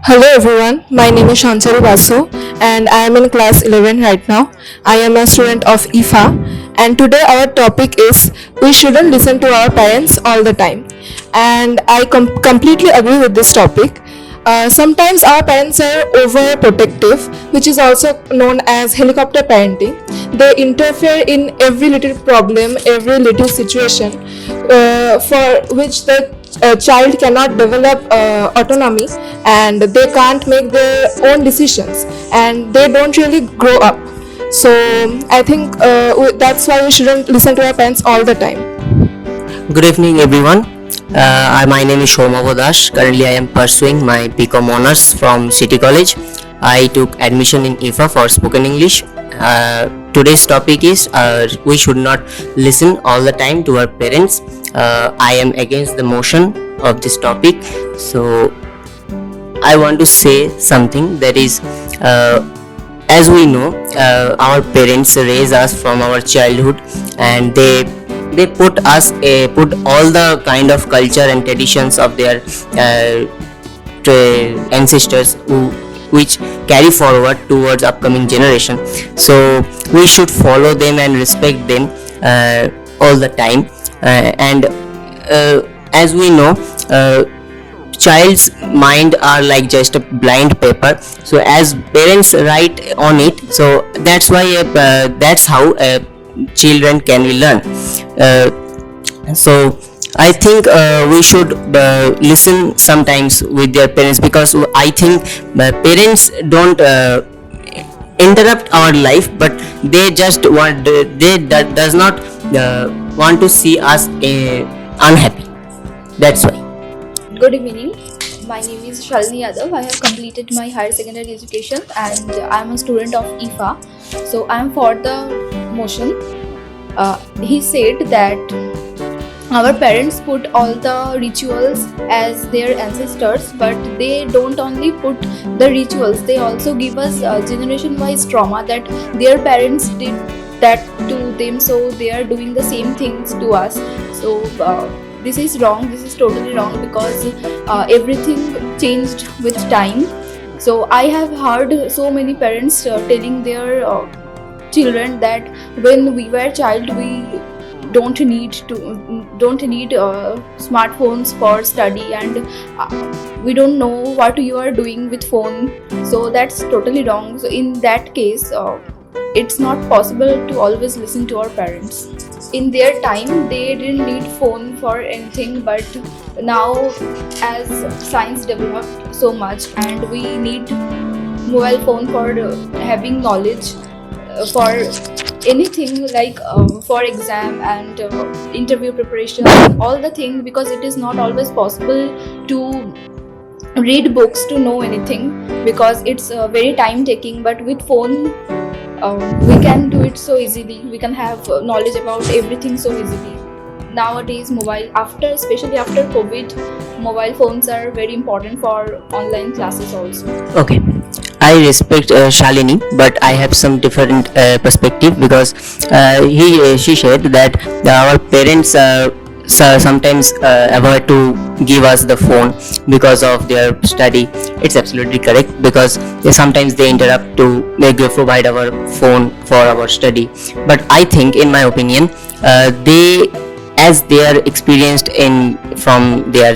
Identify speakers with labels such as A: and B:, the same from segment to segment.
A: Hello everyone, my name is Shanchari Basu and I am in class 11 right now. I am a student of EFA and today our topic is we shouldn't listen to our parents all the time. And I completely agree with this topic. Sometimes our parents are overprotective, which is also known as helicopter parenting. They interfere in every little problem, every little situation for which the child cannot develop autonomy and they can't make their own decisions and they don't really grow up. So I think that's why we shouldn't listen to our parents all the time.
B: Good evening, everyone. My name is Shoma Dash. Currently, I am pursuing my BCom honors from City College. I took admission in EFA for Spoken English. Today's topic is we should not listen all the time to our parents. I am against the motion of this topic. So, I want to say something that is, as we know, our parents raise us from our childhood and they put all the kind of culture and traditions of their ancestors which carry forward towards upcoming generation. So we should follow them and respect them all the time. And as we know, child's mind are like just a blind paper. So as parents write on it, so that's why that's how children can learn. So I think we should listen sometimes with their parents, because I think parents don't interrupt our life, but they just does not want to see us unhappy. That's why.
C: Good evening. My name is Shalini Yadav. I have completed my higher secondary education and I am a student of EFA. So I am for the motion. He said that our parents put all the rituals as their ancestors, but they don't only put the rituals, they also give us generation wise trauma that their parents did that to them, so they are doing the same things to us. So this is wrong, this is totally wrong, because everything changed with time. So I have heard so many parents telling their children that when we were child we don't need smartphones for study and we don't know what you are doing with phone. So that's totally wrong. So in that case it's not possible to always listen to our parents. In their time they didn't need phone for anything, but now as science developed so much and we need mobile phone for having knowledge for anything, like for exam and interview preparation, all the things, because it is not always possible to read books to know anything, because it's very time taking. But with phone we can do it so easily, we can have knowledge about everything so easily. Nowadays especially after COVID, mobile phones are very important for online classes also.
B: Okay, I respect Shalini, but I have some different perspective, because she said that our parents sometimes avoid to give us the phone because of their study. It's absolutely correct, because sometimes they interrupt to provide our phone for our study. But I think, in my opinion, as they are experienced from their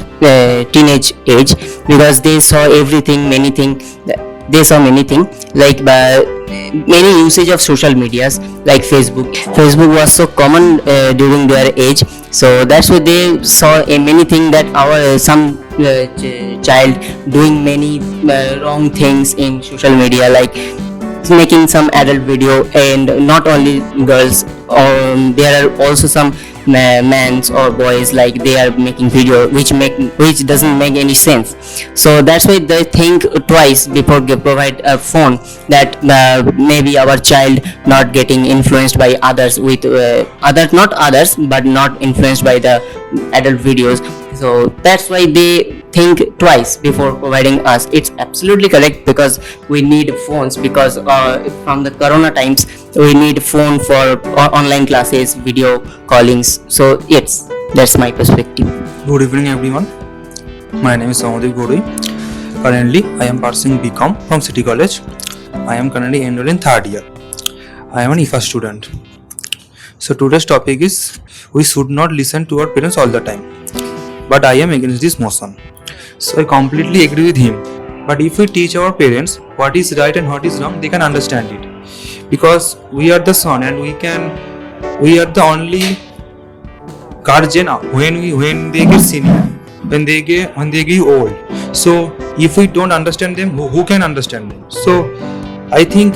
B: teenage age, because they saw many things like many usage of social medias like Facebook was so common during their age. So that's why they saw many things that some child doing many wrong things in social media, like making some adult video. And not only girls, there are also some men or boys, like they are making video which doesn't make any sense. So that's why they think twice before they provide a phone, that maybe our child not getting influenced by others with not influenced by the adult videos. So that's why they think twice before providing us. It's absolutely correct, because we need phones, because from the corona times we need phone for online classes, video callings. So yes, that's my perspective.
D: Good evening, everyone. My name is Samadhi Godoi. Currently, I am pursuing BCom from City College. I am currently enrolled in third year. I am an EFA student. So today's topic is we should not listen to our parents all the time. But I am against this motion. So I completely agree with him. But if we teach our parents what is right and what is wrong, they can understand it. Because we are the son and we are the only guardian when they get senior, when they get old. So if we don't understand them, who can understand them? So I think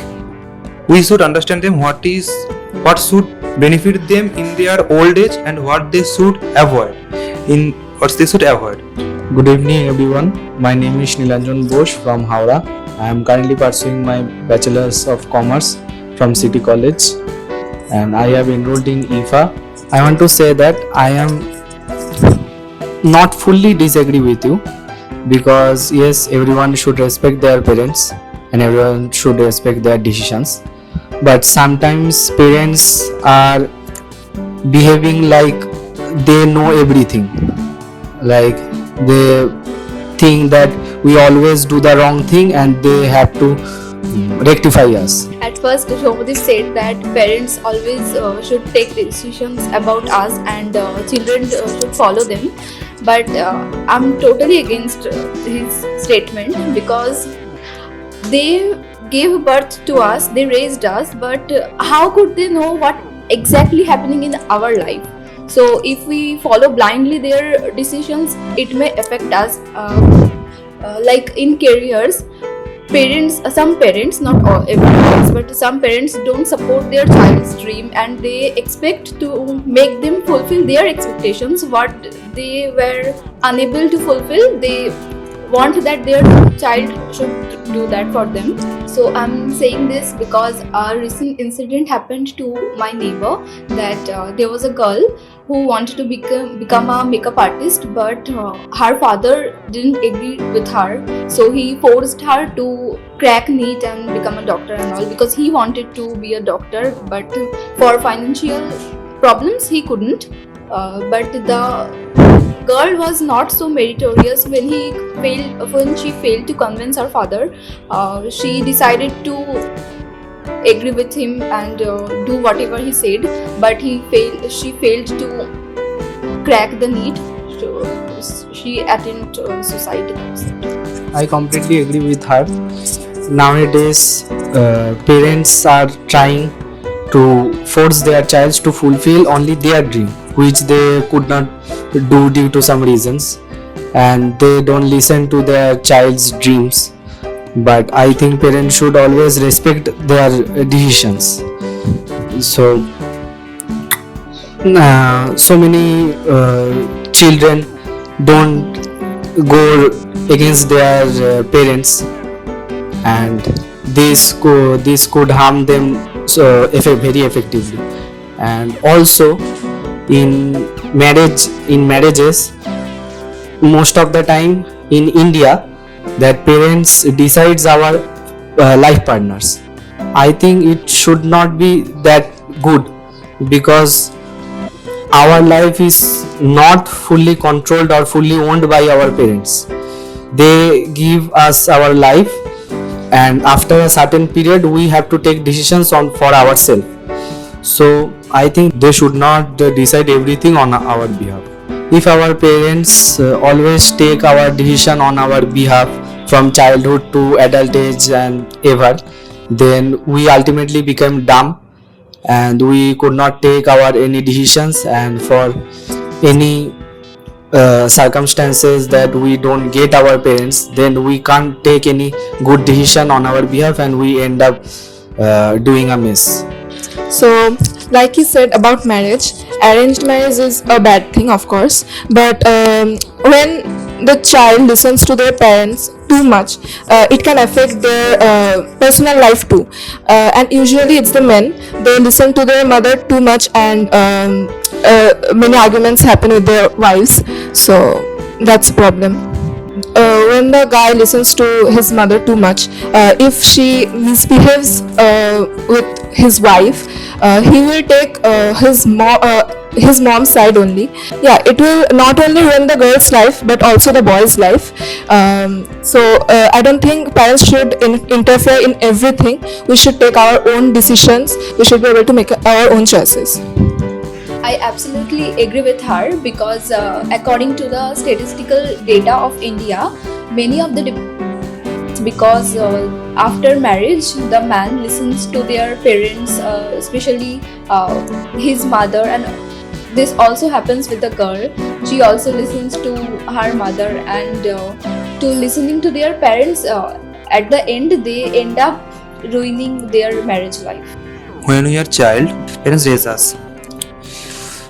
D: we should understand them what should benefit them in their old age and what they should avoid.
E: Good evening everyone. My name is Nilanjan Bosch from Howrah. I am currently pursuing my Bachelor's of Commerce from City College and I have enrolled in EFA. I want to say that I am not fully disagree with you because yes, everyone should respect their parents and everyone should respect their decisions. But sometimes parents are behaving like they know everything. Like they think that we always do the wrong thing and they have to rectify us.
C: At first, Shomodi said that parents always should take decisions about us and children should follow them. But I'm totally against his statement because they gave birth to us, they raised us, but how could they know what exactly happening in our life? So if we follow blindly their decisions, it may affect us. Like in careers, some parents, not all every parents, but some parents don't support their child's dream and they expect to make them fulfill their expectations. What they were unable to fulfill, they want that their child should do that for them. So I'm saying this because a recent incident happened to my neighbor that there was a girl who wanted to become a makeup artist, but her father didn't agree with her, so he forced her to crack NEET and become a doctor and all because he wanted to be a doctor, but for financial problems he couldn't. But the girl was not so meritorious. When she failed to convince her father, she decided to agree with him and do whatever he said, but she failed to crack the NEET, so she attended suicide.
E: I completely agree with her. Nowadays, parents are trying to force their child to fulfill only their dream, which they could not do due to some reasons, and they don't listen to their child's dreams. But I think parents should always respect their decisions. So many children don't go against their parents, and this could harm them very effectively. And also in marriages, most of the time in India, that parents decides our life partners. I think it should not be that good because our life is not fully controlled or fully owned by our parents. They give us our life and after a certain period we have to take decisions for ourselves. So I think they should not decide everything on our behalf. If our parents always take our decision on our behalf from childhood to adult age and ever, then we ultimately become dumb and we could not take any decisions, and for any circumstances that we don't get our parents, then we can't take any good decision on our behalf and we end up doing a mess.
A: So, like he said about marriage, arranged marriage is a bad thing, of course, but when the child listens to their parents too much, it can affect their personal life too. And usually it's the men, they listen to their mother too much, and many arguments happen with their wives, so that's a problem. When the guy listens to his mother too much, if she misbehaves with his wife, he will take his mom's side only, yeah, it will not only ruin the girl's life but also the boy's life. So I don't think parents should interfere in everything. We should take our own decisions. We should be able to make our own choices.
C: I absolutely agree with her because according to the statistical data of India, many of the because after marriage the man listens to their parents, especially his mother, and this also happens with the girl. She also listens to her mother, and to listening to their parents, at the end they end up ruining their marriage life.
D: When we are child, parents raise us.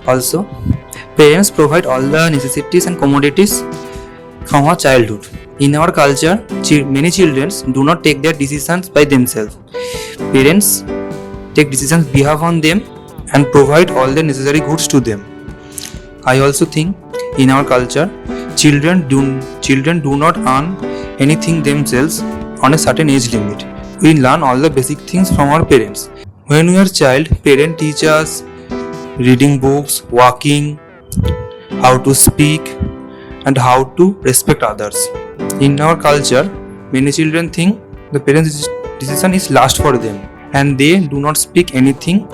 D: Also, parents provide all the necessities and commodities from our childhood. In our culture, many children do not take their decisions by themselves. Parents take decisions behalf on them and provide all the necessary goods to them. I also think in our culture, children do not earn anything themselves on a certain age limit. We learn all the basic things from our parents. When we are child, parents teach us reading books, walking, how to speak, and how to respect others. In our culture, many children think the parents' decision is last for them, and they do not speak anything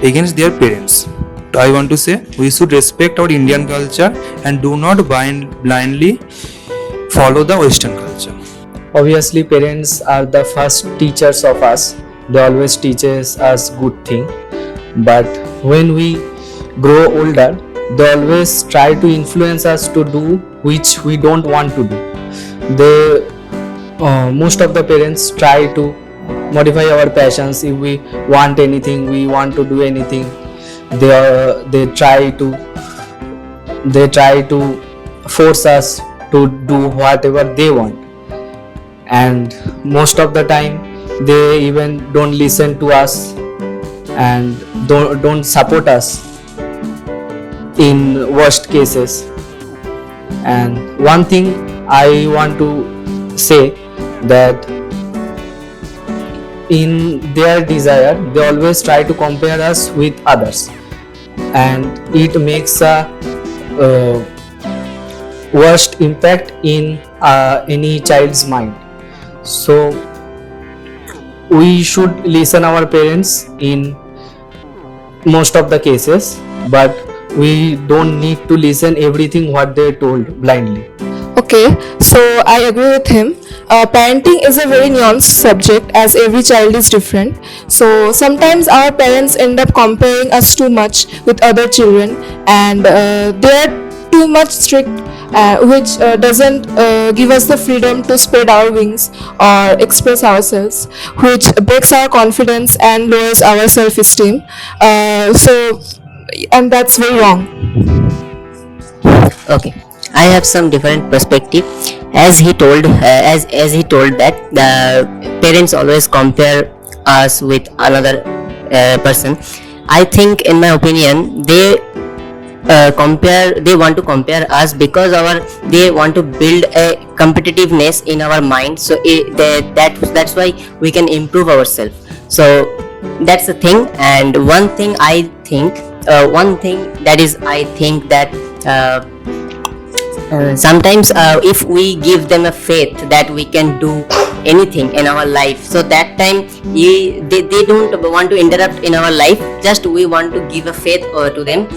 D: against their parents. I want to say we should respect our Indian culture and do not blindly follow the Western culture.
E: Obviously, parents are the first teachers of us. They always teaches us good thing. But when we grow older, they always try to influence us to do which we don't want to do. Most of the parents try to modify our passions. If we want anything, we want to do anything, they try to force us to do whatever they want, and most of the time they even don't listen to us and don't support us in worst cases. And one thing I want to say, that in their desire they always try to compare us with others, and it makes a worst impact in any child's mind. So we should listen our parents in most of the cases, but we don't need to listen everything what they told blindly.
A: Okay, so I agree with him. Parenting is a very nuanced subject as every child is different. So sometimes our parents end up comparing us too much with other children, and they are too much strict, which doesn't give us the freedom to spread our wings or express ourselves, which breaks our confidence and lowers our self-esteem. And that's very wrong.
B: Okay, I have some different perspective. As he told that the parents always compare us with another person. I think, in my opinion, they want to compare us because they want to build a competitiveness in our mind. So that's why we can improve ourselves. So that's the thing. And one thing I think that sometimes if we give them a faith that we can do anything in our life, so that time they don't want to interrupt in our life. Just we want to give a faith to them